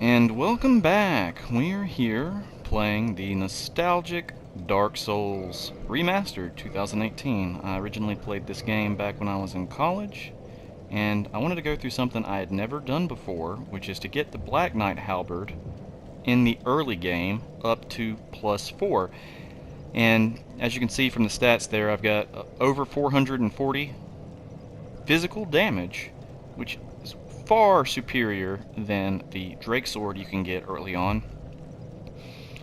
And welcome back. We're here playing the nostalgic Dark Souls Remastered 2018. I originally played this game back when I was in college, and I wanted to go through something I had never done before, which is to get the Black Knight Halberd in the early game up to +4. And as you can see from the stats there, I've got over 440 physical damage, which is far superior than the Drake Sword you can get early on.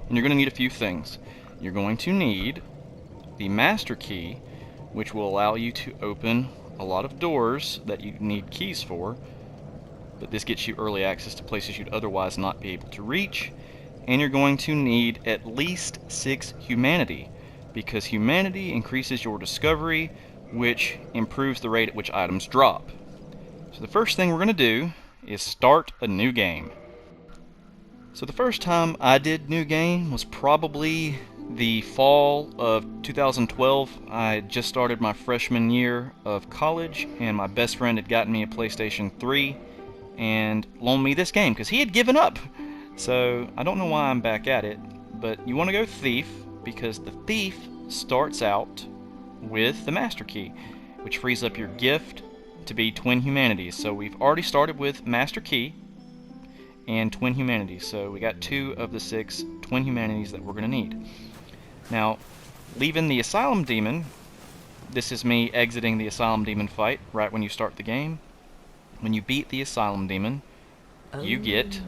And you're going to need a few things. You're going to need the Master Key, which will allow you to open a lot of doors that you need keys for, but this gets you early access to places you'd otherwise not be able to reach. And you're going to need at least 6 Humanity, because Humanity increases your discovery, which improves the rate at which items drop. So the first thing we're going to do is start a new game. So the first time I did new game was probably the fall of 2012. I had just started my freshman year of college, and my best friend had gotten me a PlayStation 3 and loaned me this game because he had given up. So I don't know why I'm back at it, but you want to go Thief, because the Thief starts out with the Master Key, which frees up your gift to be Twin Humanities. So we've already started with Master Key and Twin Humanities. So we got 2 of the 6 Twin Humanities that we're going to need. Now, leaving the Asylum Demon, this is me exiting the Asylum Demon fight right when you start the game. When you beat the Asylum Demon, you get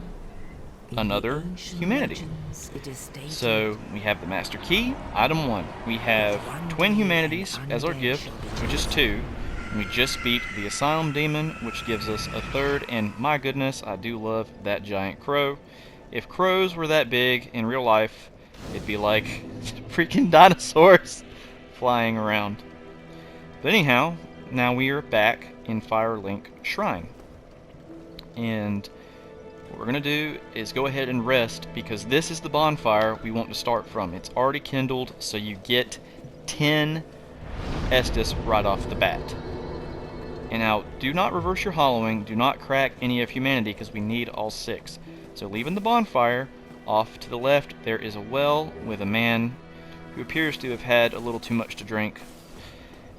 another Humanity. So we have the Master Key, item 1. We have Twin Humanities as our gift, which is 2. We just beat the Asylum Demon, which gives us a 3rd, and my goodness, I do love that giant crow. If crows were that big in real life, it'd be like freaking dinosaurs flying around. But anyhow, now we are back in Firelink Shrine. And what we're going to do is go ahead and rest, because this is the bonfire we want to start from. It's already kindled, so you get 10 Estus right off the bat. And now, do not reverse your hollowing, do not crack any of Humanity, because we need all 6. So leaving the bonfire, off to the left there is a well with a man who appears to have had a little too much to drink.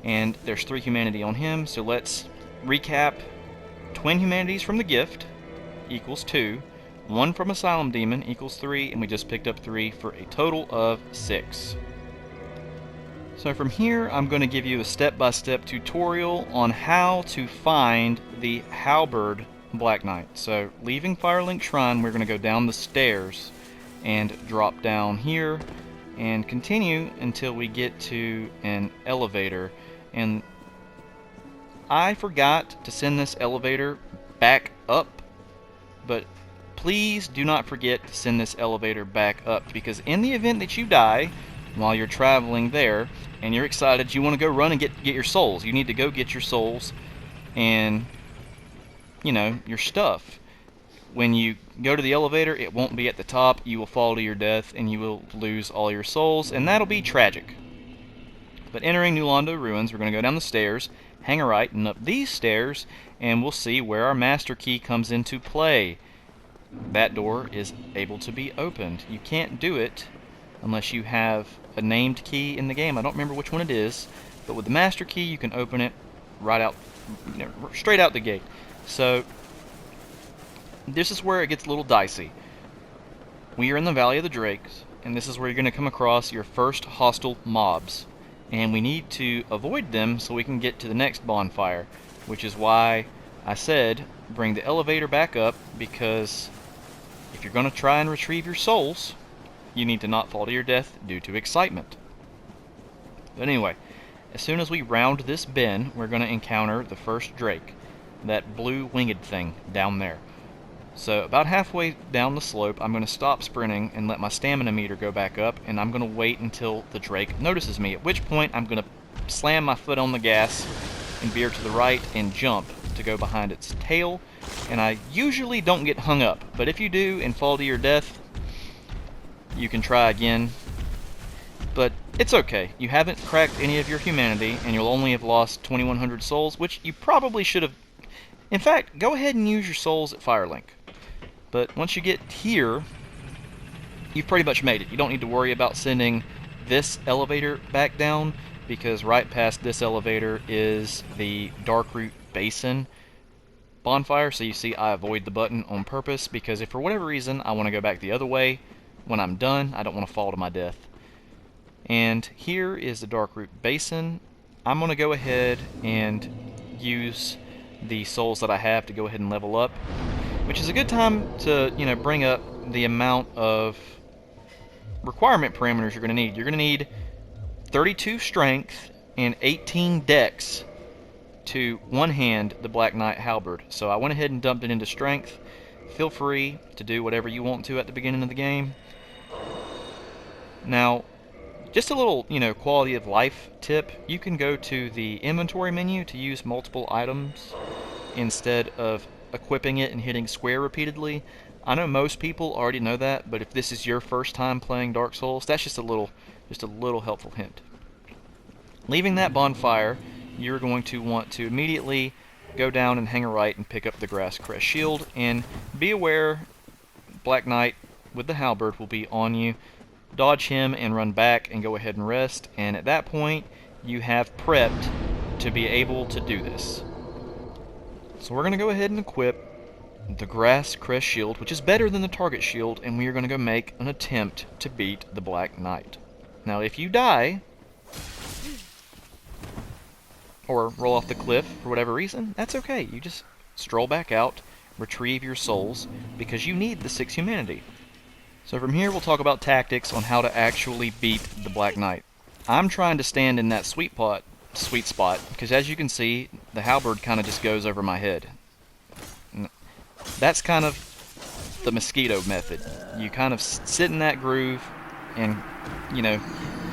And there's 3 Humanity on him, so let's recap. Twin Humanities from the gift equals 2, 1 from Asylum Demon equals 3, and we just picked up 3 for a total of 6. So from here, I'm going to give you a step-by-step tutorial on how to find the Halberd Black Knight. So leaving Firelink Shrine, we're going to go down the stairs and drop down here and continue until we get to an elevator. And I forgot to send this elevator back up, but please do not forget to send this elevator back up, because in the event that you die while you're traveling there and you're excited, you want to go run and get your souls. You need to go get your souls and, you know, your stuff. When you go to the elevator, it won't be at the top. You will fall to your death and you will lose all your souls, and that'll be tragic. But entering New Londo Ruins, we're going to go down the stairs, hang a right, and up these stairs, and we'll see where our Master Key comes into play. That door is able to be opened. You can't do it unless you have a named key in the game. I don't remember which one it is, but with the Master Key you can open it right out, straight out the gate. So this is where it gets a little dicey. We are in the Valley of the Drakes, and this is where you're going to come across your first hostile mobs, and we need to avoid them so we can get to the next bonfire, which is why I said bring the elevator back up, because if you're going to try and retrieve your souls, you need to not fall to your death due to excitement. But anyway, as soon as we round this bend, we're going to encounter the first Drake, that blue winged thing down there. So about halfway down the slope, I'm going to stop sprinting and let my stamina meter go back up, and I'm going to wait until the Drake notices me, at which point I'm going to slam my foot on the gas and veer to the right and jump to go behind its tail. And I usually don't get hung up, but if you do and fall to your death, you can try again. But it's okay. You haven't cracked any of your Humanity, and you'll only have lost 2,100 souls, which you probably should have In fact, go ahead and use your souls at Firelink. But once you get here, you've pretty much made it. You don't need to worry about sending this elevator back down, because right past this elevator is the Darkroot Basin bonfire. So you see I avoid the button on purpose, because if for whatever reason I want to go back the other way when I'm done, I don't want to fall to my death. And here is the Darkroot Basin. I'm going to go ahead and use the souls that I have to go ahead and level up, which is a good time to, bring up the amount of requirement parameters you're going to need. You're going to need 32 strength and 18 dex to one-hand the Black Knight Halberd. So I went ahead and dumped it into strength. Feel free to do whatever you want to at the beginning of the game. Now, just a little, quality of life tip. You can go to the inventory menu to use multiple items instead of equipping it and hitting square repeatedly. I know most people already know that, but if this is your first time playing Dark Souls, that's just a little helpful hint. Leaving that bonfire, you're going to want to immediately go down and hang a right and pick up the Grass Crest Shield, and be aware Black Knight with the halberd will be on you. Dodge him and run back and go ahead and rest, and at that point you have prepped to be able to do this. So we're going to go ahead and equip the Grass Crest Shield, which is better than the target shield, and we are going to go make an attempt to beat the Black Knight. Now if you die, or roll off the cliff for whatever reason, that's okay. You just stroll back out, retrieve your souls, because you need the 6 humanity. So from here we'll talk about tactics on how to actually beat the Black Knight. I'm trying to stand in that sweet spot, because as you can see, the halberd kind of just goes over my head. That's kind of the mosquito method. You kind of sit in that groove and,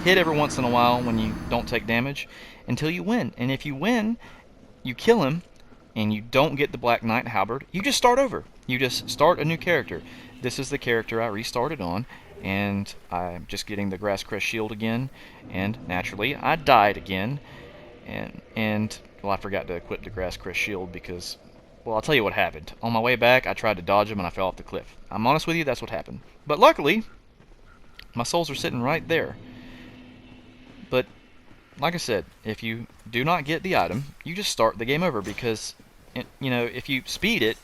hit every once in a while when you don't take damage until you win. And if you win, you kill him, and you don't get the Black Knight Halberd, you just start over. You just start a new character. This is the character I restarted on, and I'm just getting the Grass Crest Shield again, and naturally I died again, and well, I forgot to equip the Grass Crest Shield because, well, I'll tell you what happened. On my way back, I tried to dodge him and I fell off the cliff. I'm honest with you, that's what happened. But luckily, my souls are sitting right there. But like I said, if you do not get the item, you just start the game over, because if you speed it,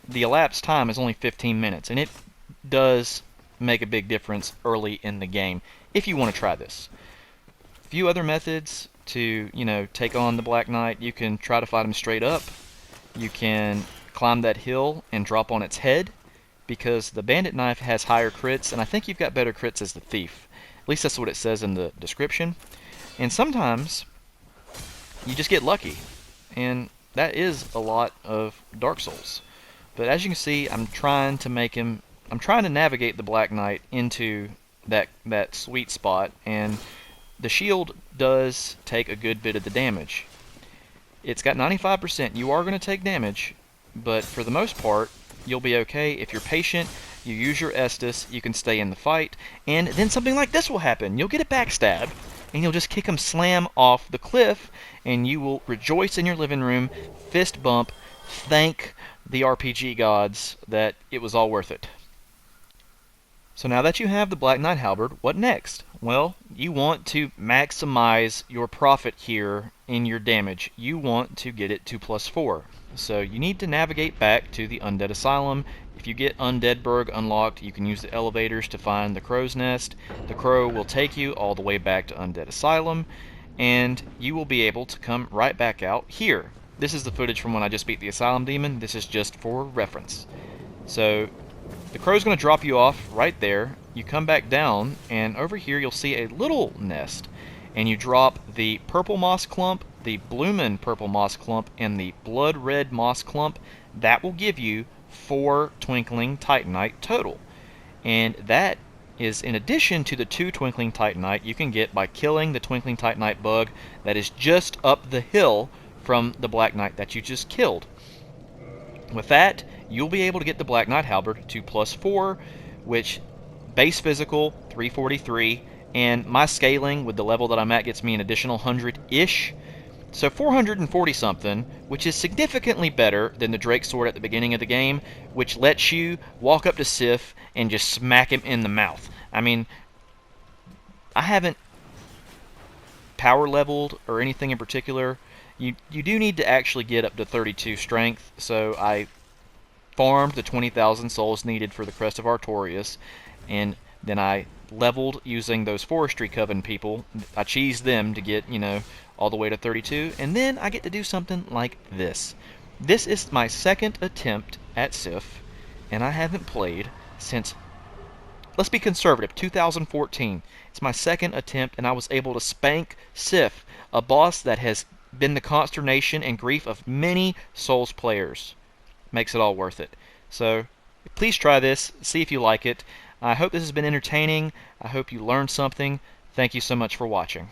the elapsed time is only 15 minutes, and it does make a big difference early in the game if you want to try this. A few other methods to, take on the Black Knight. You can try to fight him straight up. You can climb that hill and drop on its head, because the bandit knife has higher crits, and I think you've got better crits as the thief. At least that's what it says in the description. And sometimes you just get lucky, and that is a lot of Dark Souls. But as you can see, I'm trying to navigate the Black Knight into that sweet spot, and the shield does take a good bit of the damage. It's got 95%. You are going to take damage, but for the most part, you'll be okay. If you're patient, you use your Estus, you can stay in the fight, and then something like this will happen. You'll get a backstab, and you'll just kick him slam off the cliff, and you will rejoice in your living room, fist bump, thank the RPG gods that it was all worth it. So now that you have the Black Knight Halberd, what next? Well, you want to maximize your profit here in your damage. You want to get it to +4. So you need to navigate back to the Undead Asylum. If you get Undeadburg unlocked, you can use the elevators to find the Crow's Nest. The Crow will take you all the way back to Undead Asylum, and you will be able to come right back out here. This is the footage from when I just beat the Asylum Demon. This is just for reference. So the Crow's going to drop you off right there. You come back down, and over here you'll see a little nest, and you drop the purple moss clump, the bloomin' purple moss clump, and the blood red moss clump. That will give you 4 Twinkling Titanite total, and that is in addition to the 2 Twinkling Titanite you can get by killing the Twinkling Titanite Bug that is just up the hill from the Black Knight that you just killed. With that, you'll be able to get the Black Knight Halberd to +4, which base physical 343, and my scaling with the level that I'm at gets me an additional 100-ish. So 440 something, which is significantly better than the Drake Sword at the beginning of the game, which lets you walk up to Sif and just smack him in the mouth. I mean, I haven't power leveled or anything in particular. You do need to actually get up to 32 strength, so I farmed the 20,000 souls needed for the Crest of Artorias, and then I leveled using those Forestry Coven people. I cheesed them to get, all the way to 32, and then I get to do something like this. This is my second attempt at Sif, and I haven't played since, let's be conservative, 2014. It's my second attempt, and I was able to spank Sif, a boss that has been the consternation and grief of many Souls players. Makes it all worth it. So, please try this, see if you like it. I hope this has been entertaining. I hope you learned something. Thank you so much for watching.